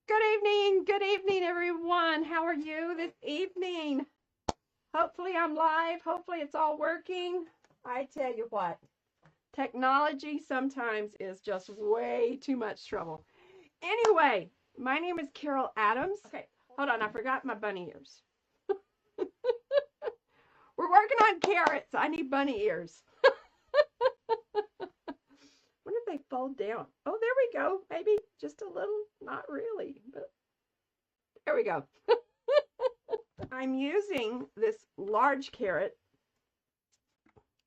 Good evening, everyone. How are you this evening? Hopefully I'm live. Hopefully it's all working. I tell you what, technology sometimes is just way too much trouble. Anyway, my name is Carol Adams. Okay, hold on. I forgot my bunny ears. We're working on carrots. I need bunny ears. Wonder if they fold down. Oh, there we go. Maybe just a little. Not really, but there we go. I'm using this large carrot,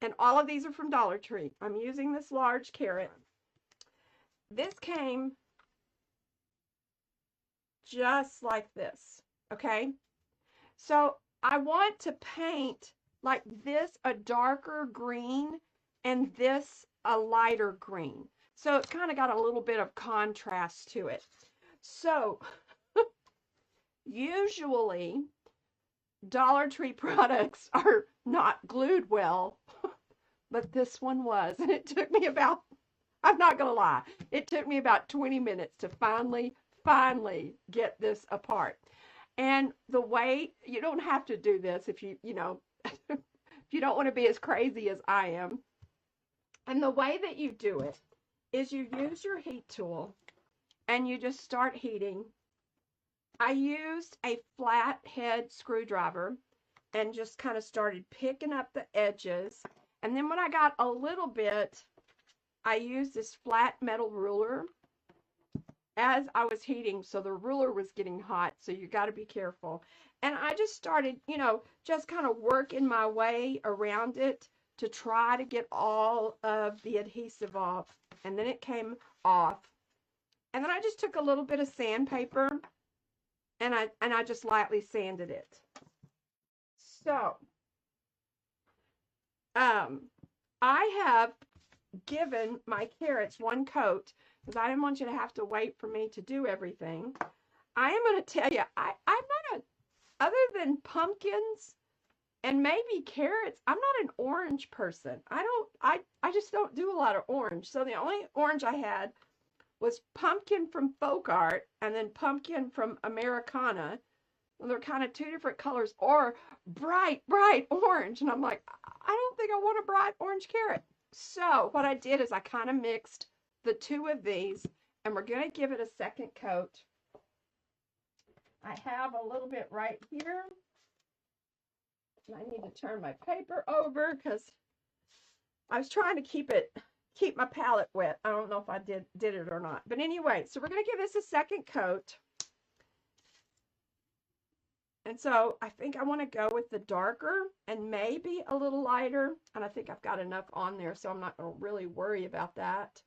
and all of these are from Dollar Tree. I'm using this large carrot. This came just like this, okay? So I want to paint like this a darker green and this a lighter green. So it's kind of got a little bit of contrast to it. So usually Dollar Tree products are not glued well, but this one was. And it took me about, I'm not going to lie, it took me about 20 minutes to finally get this apart. And the way, you don't have to do this if if you don't want to be as crazy as I am. And the way that you do it is you use your heat tool and you just start heating. I used a flathead screwdriver and just kind of started picking up the edges. And then when I got a little bit, I used this flat metal ruler as I was heating. So the ruler was getting hot. So you got to be careful. And I just started, just kind of working my way around it to try to get all of the adhesive off. And then it came off. And then I just took a little bit of sandpaper and I just lightly sanded it. So, I have given my carrots one coat because I didn't want you to have to wait for me to do everything. I am going to tell you, I'm not other than pumpkins and maybe carrots, I'm not an orange person. I just don't do a lot of orange. So the only orange I had was pumpkin from folk art and then pumpkin from Americana. Well, they're kind of two different colors, or bright orange. And I'm like, I don't think I want a bright orange carrot. So what I did is I kind of mixed the two of these, and we're going to give it a second coat. I have a little bit right here. And I need to turn my paper over because I was trying to keep my palette wet. I don't know if I did it or not. But anyway, so we're going to give this a second coat. And so I think I want to go with the darker and maybe a little lighter. And I think I've got enough on there, so I'm not going to really worry about that.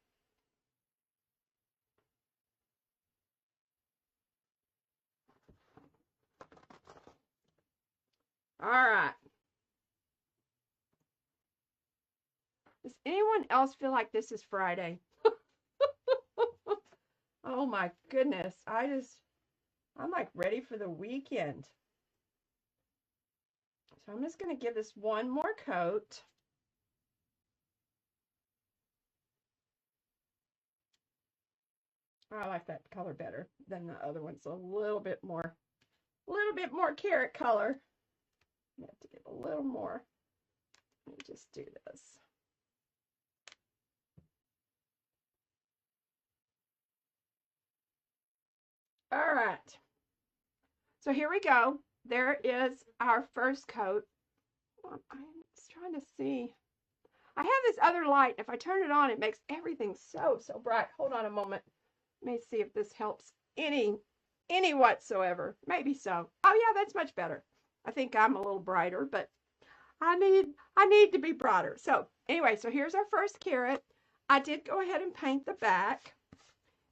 All right. Does anyone else feel like this is Friday? Oh my goodness. I'm like ready for the weekend. So I'm just going to give this one more coat. I like that color better than the other one. So a little bit more carrot color. You have to give a little more. Let me just do this. All right. So here we go. There is our first coat. I'm just trying to see. I have this other light. If I turn it on, it makes everything so bright. Hold on a moment. Let me see if this helps any whatsoever. Maybe so. Oh yeah, that's much better. I think I'm a little brighter, but I need to be brighter. So anyway, so here's our first carrot. I did go ahead and paint the back.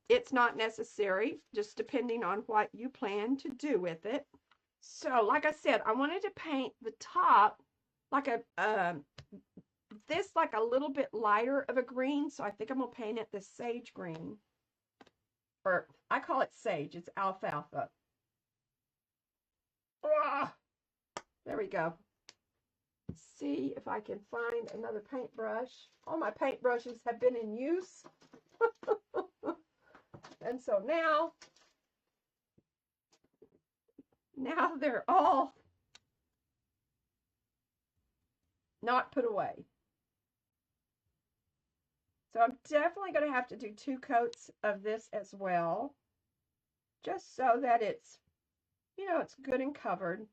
It's not necessary, just depending on what you plan to do with it. So like I said, I wanted to paint the top like this like a little bit lighter of a green. So I think I'm gonna paint it this sage green. Or I call it sage, it's alfalfa. Ah, there we go. See if I can find another paintbrush. All my paintbrushes have been in use. And so now Now they're all not put away. So I'm definitely going to have to do 2 coats of this as well, just so that it's, you know, it's good and covered.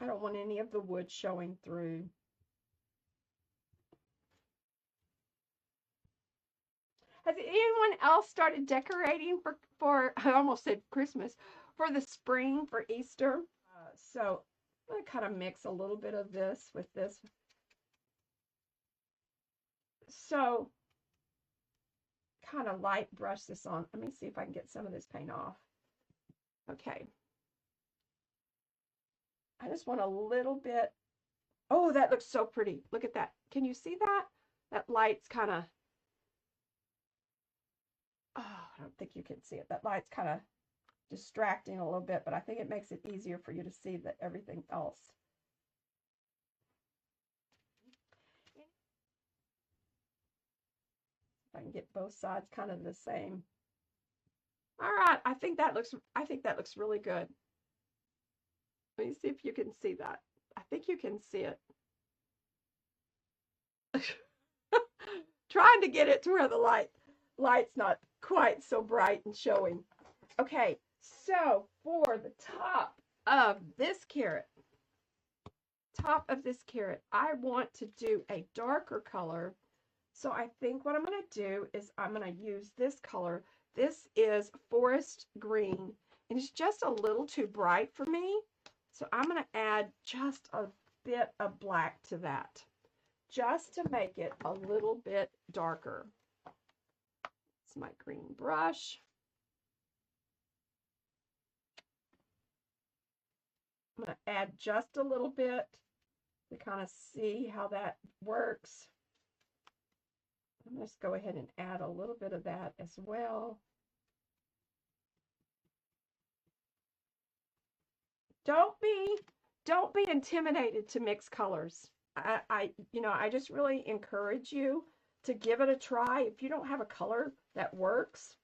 I don't want any of the wood showing through. Has anyone else started decorating for I almost said Christmas, for the spring, for Easter? So I'm going to kind of mix a little bit of this with this. So kind of light brush this on. Let me see if I can get some of this paint off. Okay. I just want a little bit. Oh, that looks so pretty. Look at that. Can you see that? That light's kind of, oh, I don't think you can see it. That light's kind of distracting a little bit, but I think it makes it easier for you to see that everything else. If I can get both sides kind of the same. All right, I think that looks really good. Let me see if you can see that. I think you can see it. Trying to get it to where the light's not quite so bright and showing. Okay, so for the top of this carrot, I want to do a darker color. So I think what I'm going to do is I'm going to use this color. This is forest green, and it's just a little too bright for me. So I'm going to add just a bit of black to that, just to make it a little bit darker. It's my green brush. I'm going to add just a little bit to kind of see how that works. I'm going to just go ahead and add a little bit of that as well. Don't be intimidated to mix colors. I just really encourage you to give it a try. If you don't have a color that works,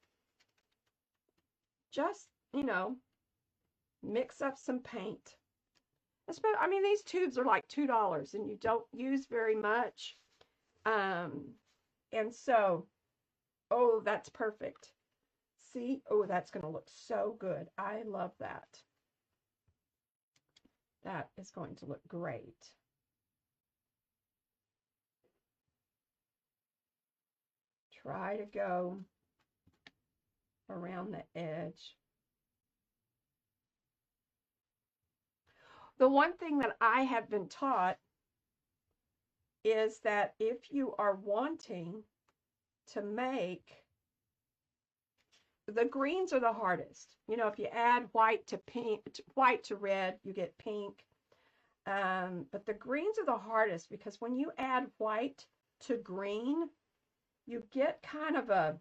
just, mix up some paint. I mean, these tubes are like $2 and you don't use very much. And so, oh, that's perfect. See? Oh, that's going to look so good. I love that. That is going to look great. Try to go around the edge. The one thing that I have been taught is that if you are wanting to make, the greens are the hardest. If you add white to pink, white to red, you get pink. But the greens are the hardest because when you add white to green, you get kind of a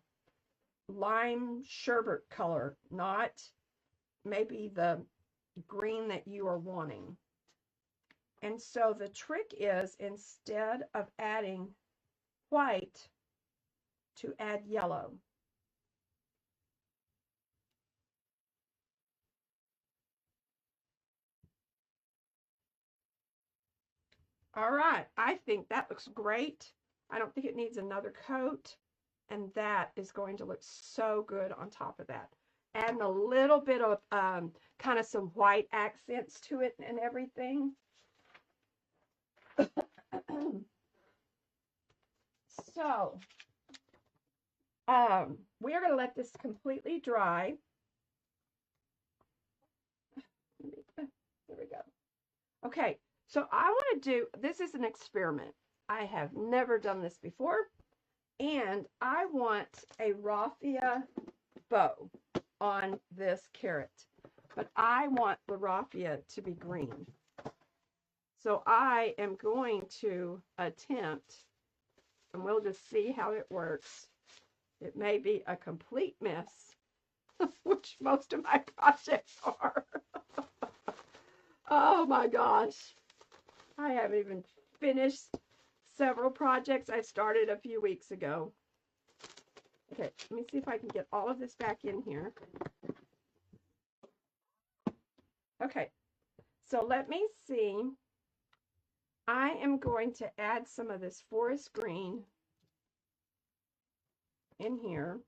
lime sherbet color, not maybe the green that you are wanting. And so the trick is, instead of adding white, to add yellow. All right, I think that looks great. I don't think it needs another coat, and that is going to look so good on top of that. Adding a little bit of kind of some white accents to it and everything. So, we are going to let this completely dry. There we go. Okay, so I want to do, this is an experiment. I have never done this before, and I want a raffia bow on this carrot, but I want the raffia to be green. So I am going to attempt, and we'll just see how it works. It may be a complete mess, which most of my projects are. Oh my gosh. I haven't even finished several projects I started a few weeks ago. Okay, let me see if I can get all of this back in here. Okay, so let me see. I am going to add some of this forest green in here.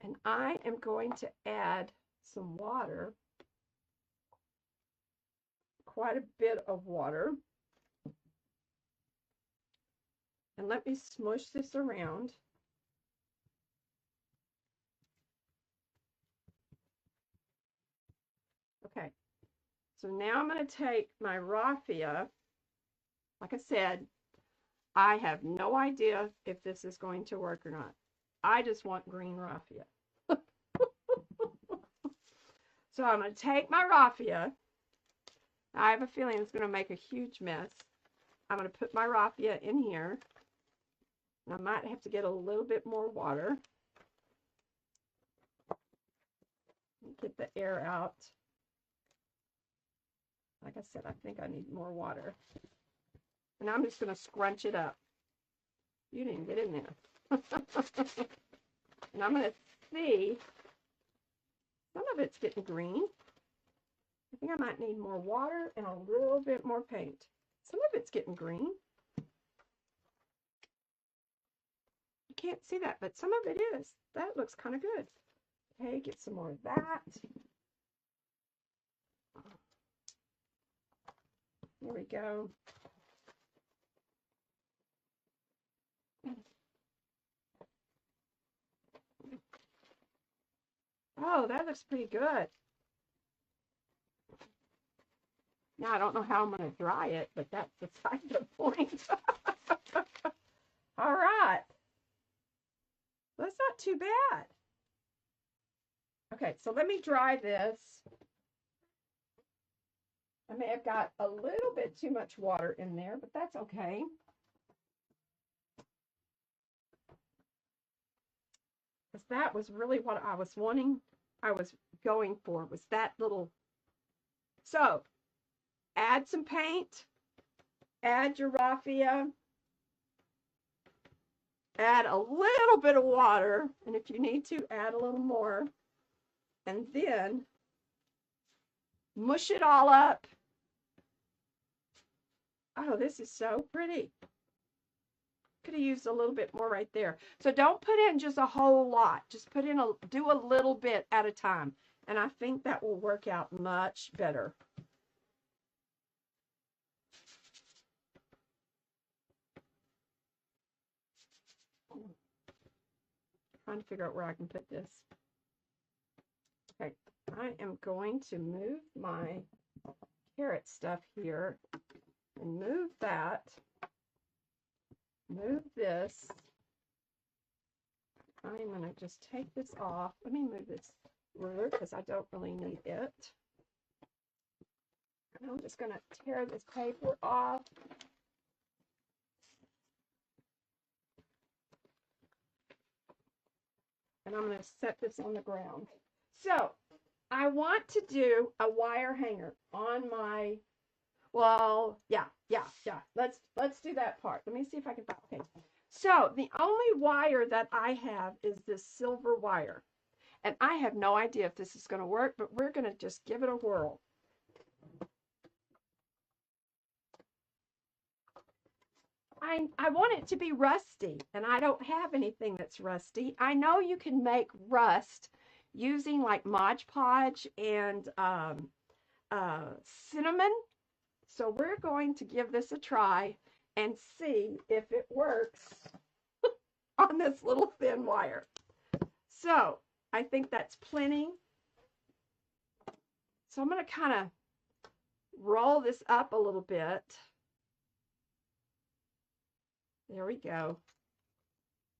And I am going to add some water, quite a bit of water. And let me smush this around. Okay, so now I'm going to take my raffia. Like I said, I have no idea if this is going to work or not. I just want green raffia. So I'm going to take my raffia. I have a feeling it's going to make a huge mess. I'm going to put my raffia in here. And I might have to get a little bit more water. Get the air out. Like I said, I think I need more water. And I'm just going to scrunch it up. You didn't get in there. And I'm going to see. Some of it's getting green. I think I might need more water and a little bit more paint. Some of it's getting green. You can't see that, but some of it is. That looks kind of good. Okay, get some more of that. There we go. Oh, that looks pretty good. Now, I don't know how I'm going to dry it, but that's beside the point. All right. That's not too bad. Okay, so let me dry this. I may have got a little bit too much water in there, but that's okay. Because that was really what I was wanting. I was going for was that little. So, add some paint. Add your raffia. Add a little bit of water. And if you need to, add a little more. And then mush it all up. Oh, this is so pretty. Could have used a little bit more right there. So don't put in just a whole lot. Just put in do a little bit at a time. And I think that will work out much better. Trying to figure out where I can put this. Okay, I am going to move my carrot stuff here and move that. Move this. I'm going to just take this off. Let me move this ruler because I don't really need it. And I'm just going to tear this paper off. And I'm going to set this on the ground. So I want to do a wire hanger on my, well, yeah. Let's do that part. Let me see if I can find, okay. So the only wire that I have is this silver wire. And I have no idea if this is going to work, but we're going to just give it a whirl. I want it to be rusty, and I don't have anything that's rusty. I know you can make rust using like Mod Podge and cinnamon. So we're going to give this a try and see if it works on this little thin wire. So I think that's plenty. So I'm going to kind of roll this up a little bit. There we go.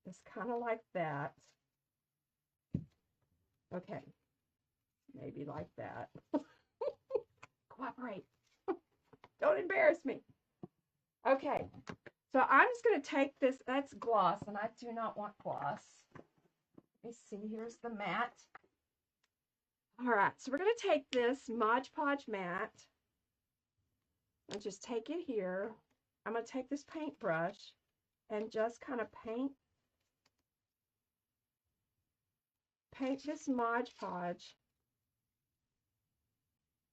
It's kind of like that. Okay. Maybe like that. Cooperate. Don't embarrass me. Okay. So I'm just going to take this. That's gloss, and I do not want gloss. Let me see. Here's the mat. All right. So we're going to take this Mod Podge mat and just take it here. I'm going to take this paintbrush and just kind of paint this Mod Podge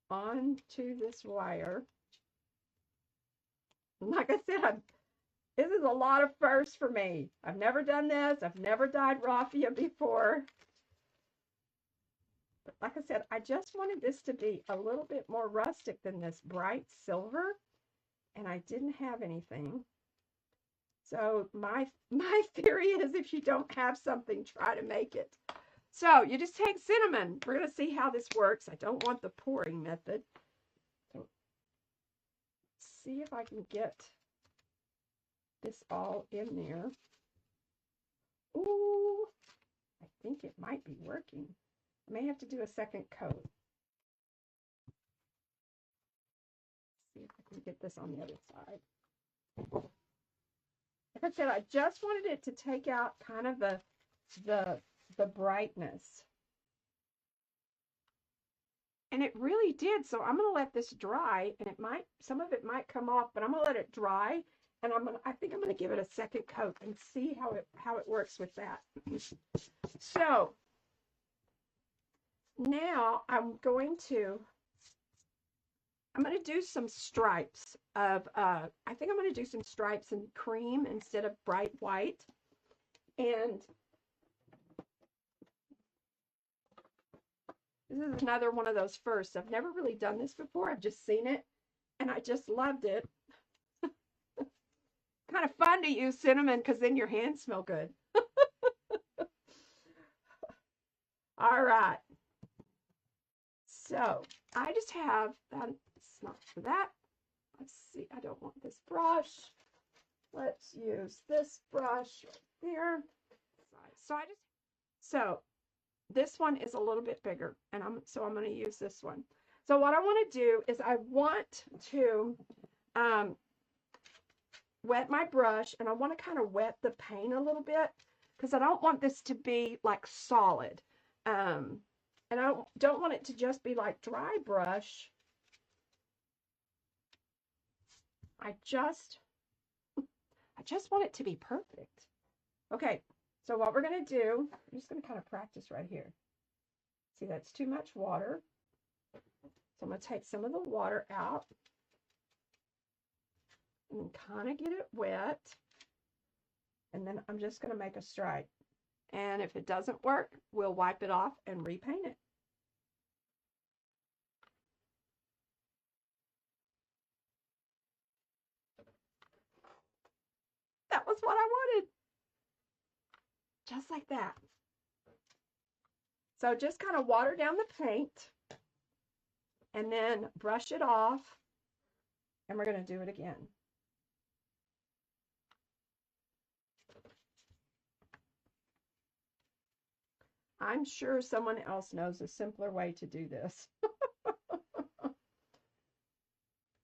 onto this wire. And like I said, this is a lot of firsts for me. I've never done this. I've never dyed raffia before. But like I said, I just wanted this to be a little bit more rustic than this bright silver. And I didn't have anything. So my theory is if you don't have something, try to make it. So you just take cinnamon. We're going to see how this works. I don't want the pouring method. So see if I can get this all in there. Ooh, I think it might be working. I may have to do a second coat. See if I can get this on the other side. Like I said, I just wanted it to take out kind of the brightness. And it really did. So I'm going to let this dry, and some of it might come off, but I'm going to let it dry, and I think I'm going to give it a second coat and see how it works with that. So now I'm going to do some stripes of, I think I'm going to do some stripes in cream instead of bright white. And this is another one of those firsts. I've never really done this before. I've just seen it, and I just loved it. Kind of fun to use cinnamon because then your hands smell good. All right. So I just have, that's not for that. Let's see, I don't want this brush. Let's use this brush right there. So this one is a little bit bigger, and I'm going to use this one. So what I want to do is I want to wet my brush, and I want to kind of wet the paint a little bit because I don't want this to be like solid. And I don't want it to just be like dry brush. I just want it to be perfect. Okay, so what we're going to do, I'm just going to kind of practice right here. See, that's too much water. So I'm going to take some of the water out and kind of get it wet. And then I'm just going to make a stripe. And if it doesn't work, we'll wipe it off and repaint it. That was what I wanted. Just like that. So just kind of water down the paint and then brush it off. And we're going to do it again. I'm sure someone else knows a simpler way to do this.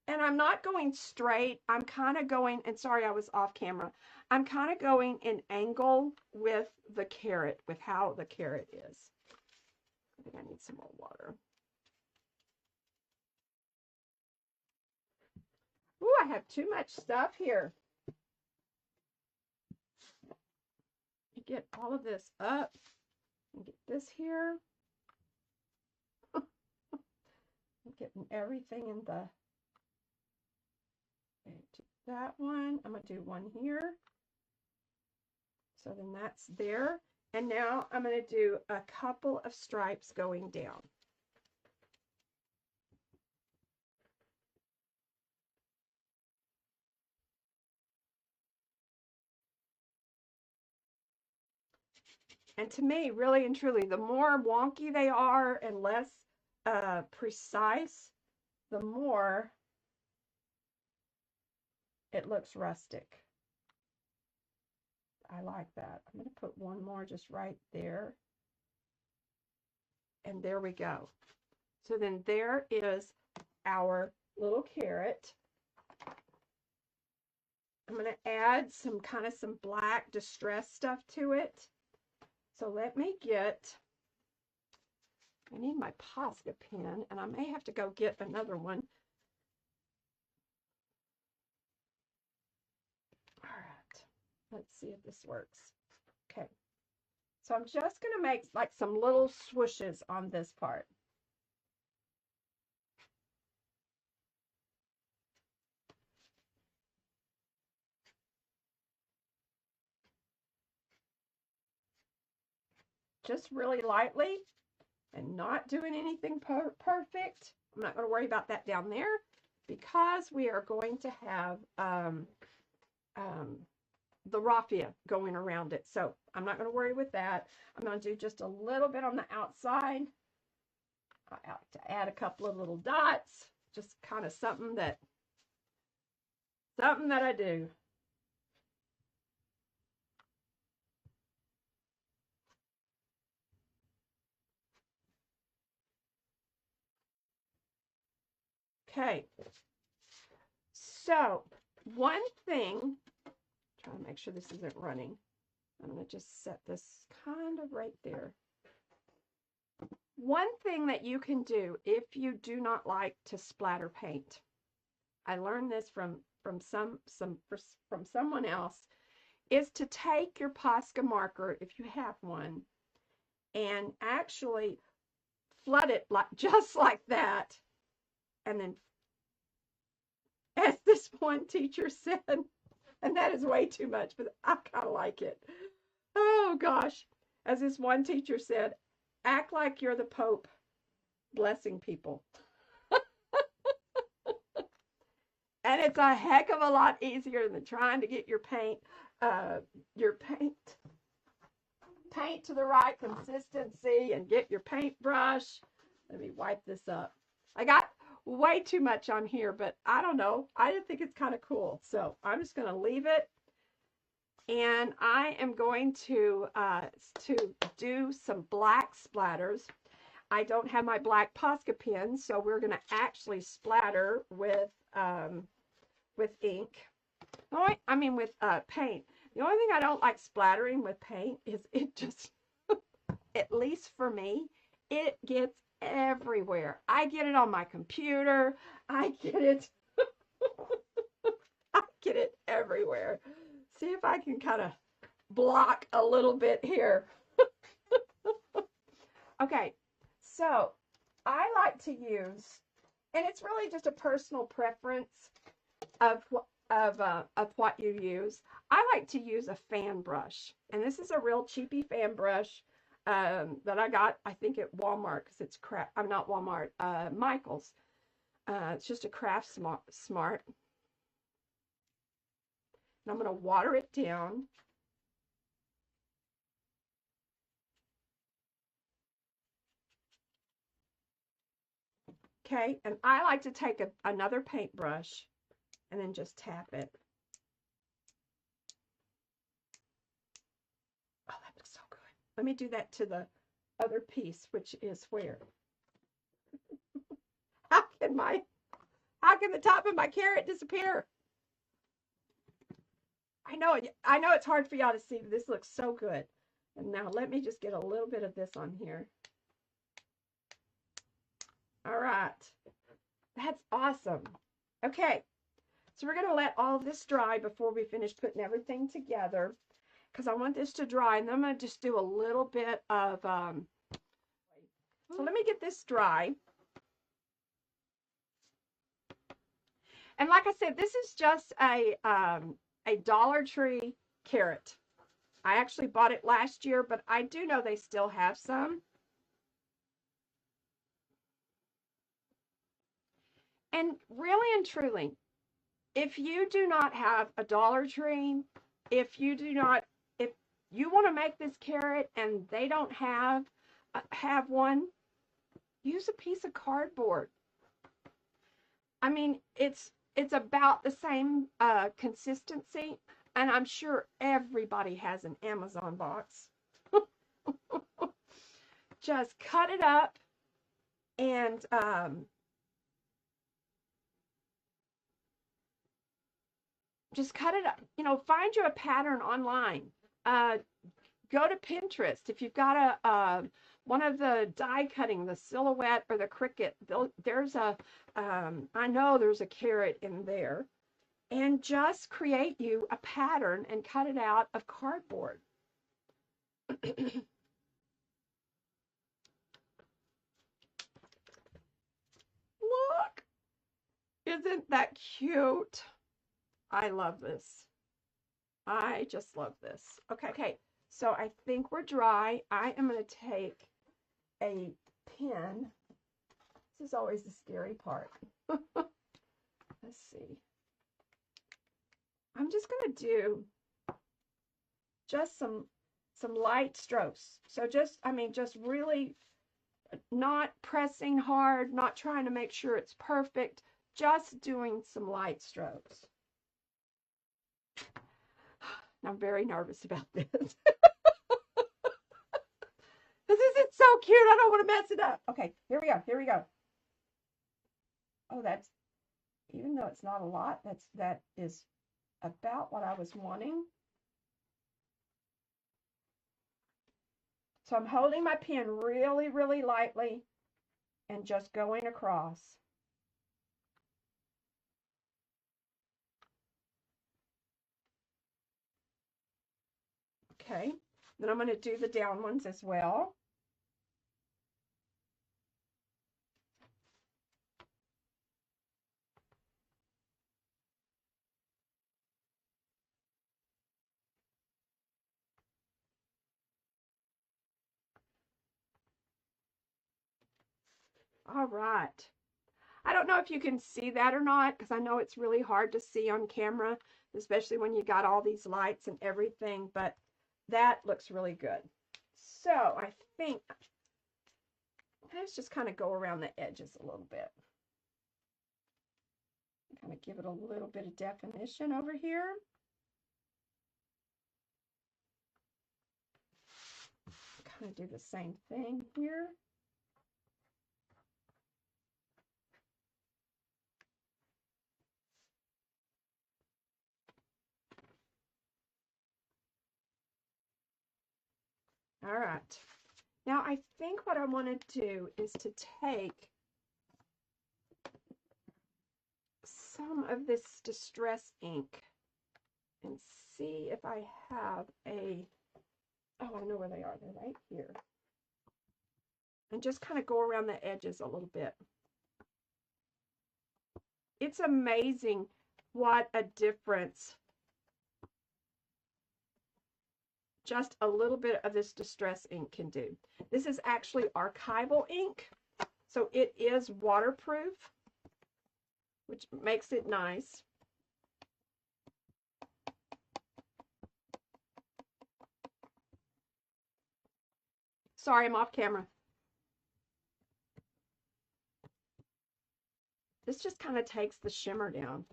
And I'm not going straight. I'm kind of going, and sorry I was off camera. I'm kind of going in angle with the carrot, with how the carrot is. I think I need some more water. Ooh, I have too much stuff here. Get all of this up and get this here. I'm getting everything in the, do that one. I'm going to do one here. So then that's there. And now I'm going to do a couple of stripes going down. And to me, really and truly, the more wonky they are and less precise, the more it looks rustic. I like that. I'm going to put one more just right there. And there we go. So then there is our little carrot. I'm going to add some black distress stuff to it. So let me get, I need my Posca pen, and I may have to go get another one. All right, let's see if this works. Okay, so I'm just going to make like some little swooshes on this part. just really lightly and not doing anything perfect. I'm not going to worry about that down there because we are going to have the raffia going around it. So I'm not going to worry with that. I'm going to do just a little bit on the outside. I like to add a couple of little dots, just kind of something that I do. Okay. So one thing, trying to make sure this isn't running. I'm going to just set this kind of right there. One thing that you can do if you do not like to splatter paint, I learned this from someone else, is to take your Posca marker, if you have one, and actually flood it like just like that, and then, as this one teacher said, and that is way too much, but I kind of like it. Oh gosh, as this one teacher said, act like you're the Pope blessing people. And it's a heck of a lot easier than trying to get your paint to the right consistency and get your paintbrush. Let me wipe this up. I got way too much on here, but I don't know. I just think it's kind of cool. So I'm just going to leave it. And I am going to do some black splatters. I don't have my black Posca pen, so we're going to actually splatter with ink. I mean with paint. The only thing I don't like splattering with paint is it just, at least for me, it gets everywhere. I get it on my computer. I get it. I get it everywhere. See if I can kind of block a little bit here. Okay, so I like to use, and it's really just a personal preference of what you use. I like to use a fan brush, and this is a real cheapy fan brush that I got, I think, at Walmart, because it's crap. I'm not Walmart, Michael's. It's just a Craft Smart. And I'm going to water it down. Okay, and I like to take another paintbrush and then just tap it. Oh, that looks so good. Let me do that to the other piece, which is where? How can the top of my carrot disappear? I know it's hard for y'all to see, but this looks so good. And now let me just get a little bit of this on here. All right. That's awesome. Okay. So we're going to let all this dry before we finish putting everything together, because I want this to dry, and then I'm going to just do a little bit of, so let me get this dry. And like I said, this is just a Dollar Tree carrot. I actually bought it last year, but I do know they still have some. And really and truly, if you do not have a Dollar Tree, if you want to make this carrot and they don't have one, use a piece of cardboard. I mean, it's about the same consistency, and I'm sure everybody has an Amazon box. Just cut it up and just cut it up. Find you a pattern online. Go to Pinterest. If you've got one of the die cutting, the silhouette or the Cricut, there's I know there's a carrot in there. And just create you a pattern and cut it out of cardboard. Look, isn't that cute? I love this. I just love this. Okay. So I think we're dry. I am going to take a pen. This is always the scary part. Let's see. I'm just going to do just some light strokes. So just, I mean, just really not pressing hard, not trying to make sure it's perfect, just doing some light strokes. I'm very nervous about this. This isn't so cute. I don't want to mess it up. Okay, here we go. Here we go. Oh, that's, even though it's not a lot, that is about what I was wanting. So I'm holding my pen really, really lightly and just going across. Okay, then I'm going to do the down ones as well. All right. I don't know if you can see that or not, because I know it's really hard to see on camera, especially when you got all these lights and everything, but that looks really good. So I think let's just kind of go around the edges a little bit. Kind of give it a little bit of definition over here. Kind of do the same thing here. All right. Now I think what I want to do is to take some of this distress ink and see if I have a, oh, I know where they are. They're right here. And just kind of go around the edges a little bit. It's amazing what a difference just a little bit of this distress ink can do. This is actually archival ink, so it is waterproof, which makes it nice. Sorry, I'm off camera. This just kind of takes the shimmer down.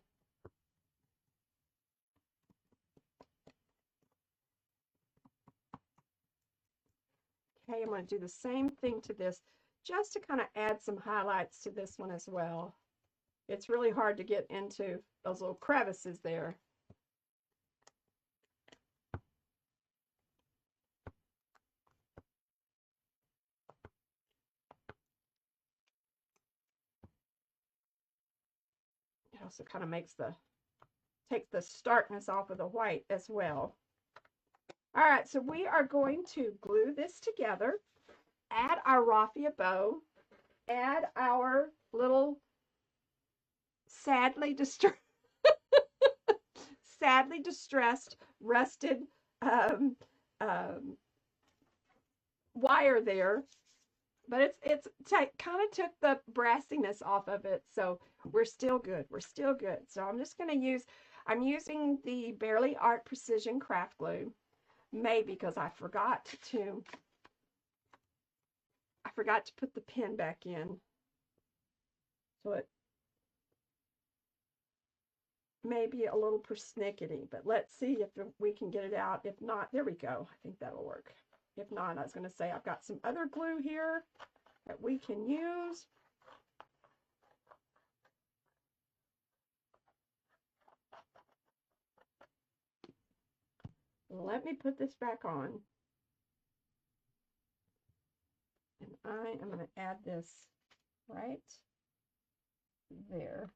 Okay, I'm going to do the same thing to this, just to kind of add some highlights to this one as well. It's really hard to get into those little crevices there. It also kind of takes the starkness off of the white as well. All right, so we are going to glue this together, add our raffia bow, add our little sadly distressed rusted wire there, but it's kind of took the brassiness off of it, so we're still good. We're still good. So I'm just going to I'm using the Barely Art Precision Craft Glue, maybe because I forgot to put the pen back in, so it may be a little persnickety, but let's see if we can get it out. If not, there we go. I think that'll work. If not, I was going to say I've got some other glue here that we can use. Let me put this back on. And I am going to add this right there.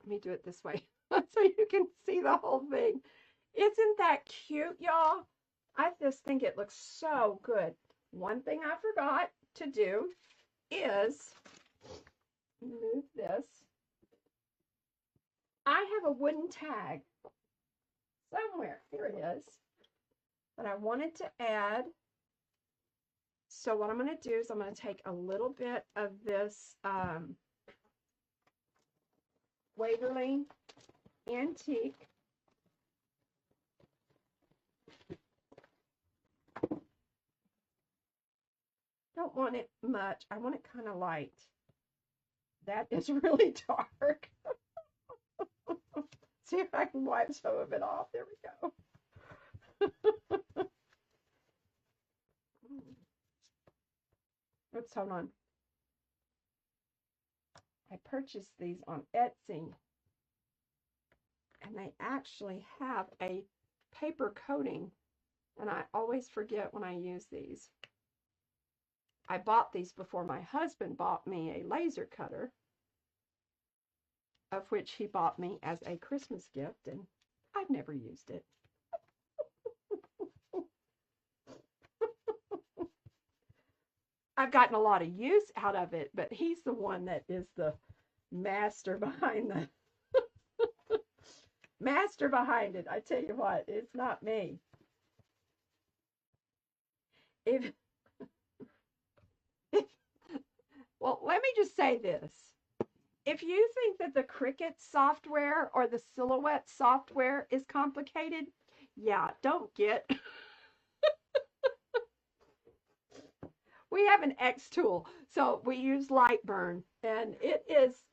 Let me do it this way so you can see the whole thing. Isn't that cute, y'all? I just think it looks so good. One thing I forgot to do is move this. I have a wooden tag somewhere. Here it is. That I wanted to add. So what I'm going to do is I'm going to take a little bit of this Waverly Antique. Don't want it much. I want it kind of light. That is really dark. See if I can wipe some of it off. There we go. Oops, hold on. I purchased these on Etsy, and they actually have a paper coating, and I always forget when I use these. I bought these before my husband bought me a laser cutter, of which he bought me as a Christmas gift, and I've never used it. I've gotten a lot of use out of it, but he's the one that is the master behind it. I tell you what, it's not me. Well, let me just say this. If you think that the Cricut software or the Silhouette software is complicated, yeah, don't get. We have an X tool, so we use Lightburn, and it is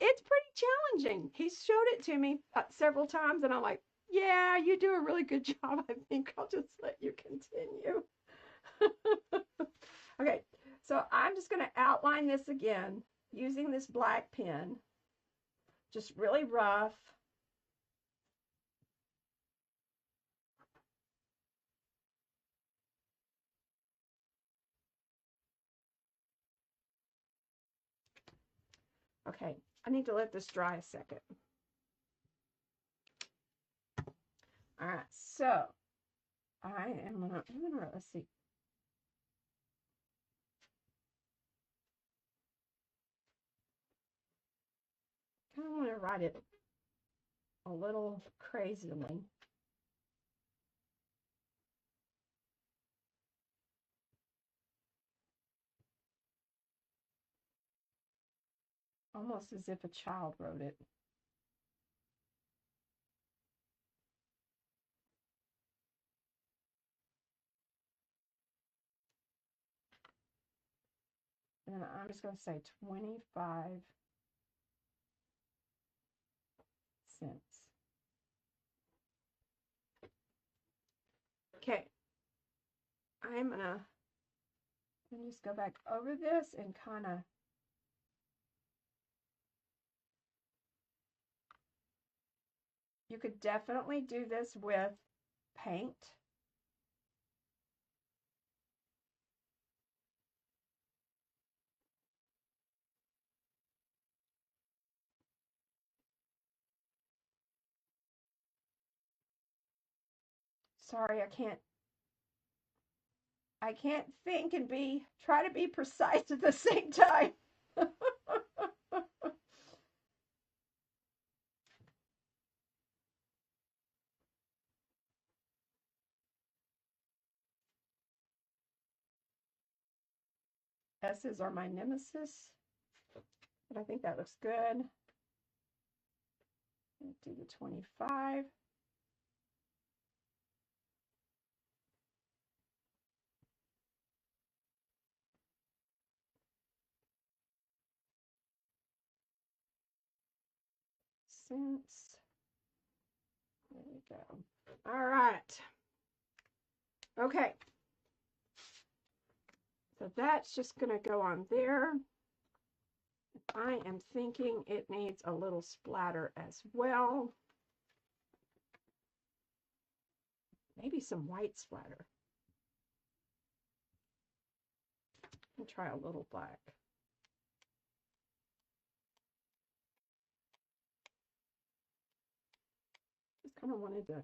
it's pretty challenging. He showed it to me several times, and I'm like, yeah, you do a really good job. I think I'll just let you continue. Okay, so I'm just going to outline this again using this black pen, just really rough. Okay, I need to let this dry a second. All right, so I'm gonna let's see. Kind of want to write it a little crazily. Almost as if a child wrote it. And I'm just going to say 25 cents. Okay. I'm going to just go back over this and kind of you could definitely do this with paint. Sorry, I can't think and try to be precise at the same time. S's are my nemesis, but I think that looks good. Do the 25. Cents. There we go. All right. Okay. So that's just going to go on there. I am thinking it needs a little splatter as well. Maybe some white splatter. I'll try a little black. Just kind of wanted to,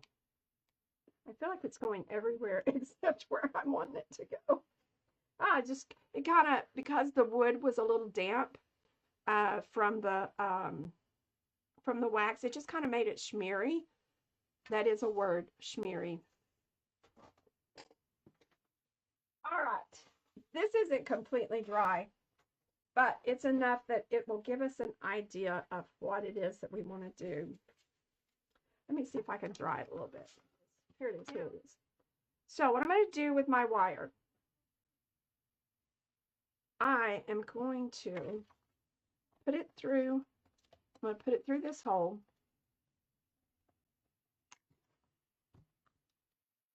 I feel like it's going everywhere except where I want it to go. It kind of, because the wood was a little damp, from the wax. It just kind of made it shmeary. That is a word, shmeary. All right. This isn't completely dry, but it's enough that it will give us an idea of what it is that we want to do. Let me see if I can dry it a little bit. Here it is, here it is. So what I'm going to do with my wire, I am going to put it through, I'm going to put it through this hole.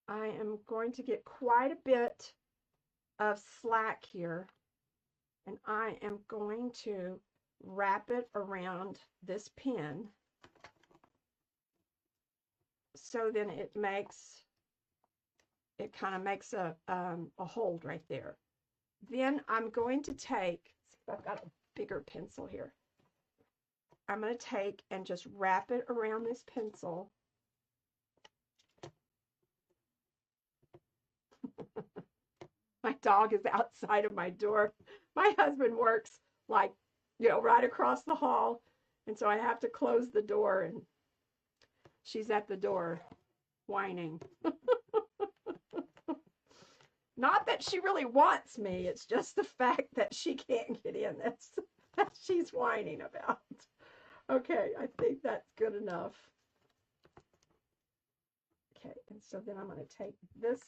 I am going to get quite a bit of slack here, and I am going to wrap it around this pin, so then it kind of makes a hold right there. Then I'm going to take, see if I've got a bigger pencil here. I'm going to take and just wrap it around this pencil. My dog is outside of my door. My husband works like, right across the hall. And so I have to close the door, and she's at the door whining. Not that she really wants me. It's just the fact that she can't get in. That's that she's whining about. Okay, I think that's good enough. Okay, and so then I'm going to take this.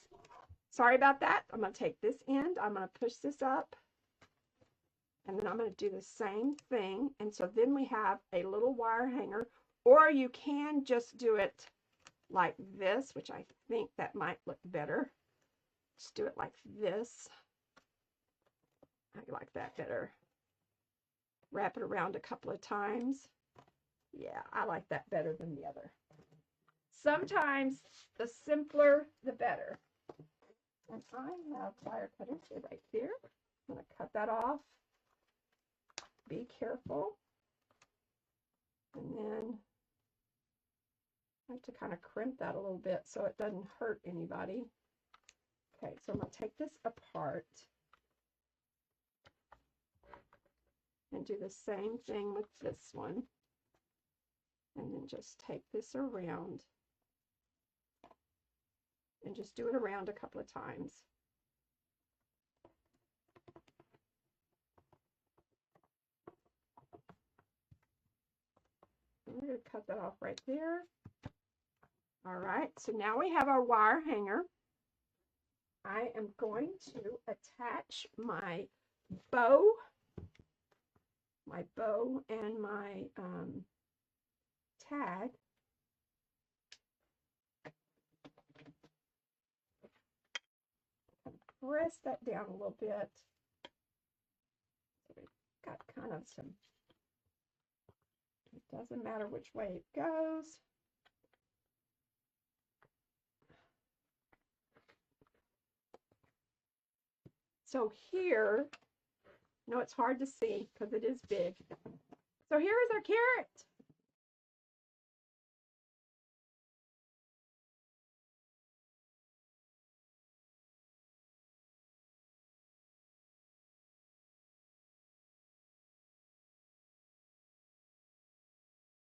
Sorry about that. I'm going to take this end. I'm going to push this up. And then I'm going to do the same thing. And so then we have a little wire hanger. Or you can just do it like this, which I think that might look better. Just do it like this. I like that better. Wrap it around a couple of times. Yeah, I like that better than the other. Sometimes the simpler, the better. And I have wire cutters right there. I'm going to cut that off. Be careful. And then I have to kind of crimp that a little bit so it doesn't hurt anybody. Okay, so I'm going to take this apart and do the same thing with this one. And then just take this around and just do it around a couple of times. And we're going to cut that off right there. All right, so now we have our wire hanger. I am going to attach my bow and my tag. Press that down a little bit. So we've got kind of some, it doesn't matter which way it goes. So here, no, it's hard to see because it is big. So here is our carrot.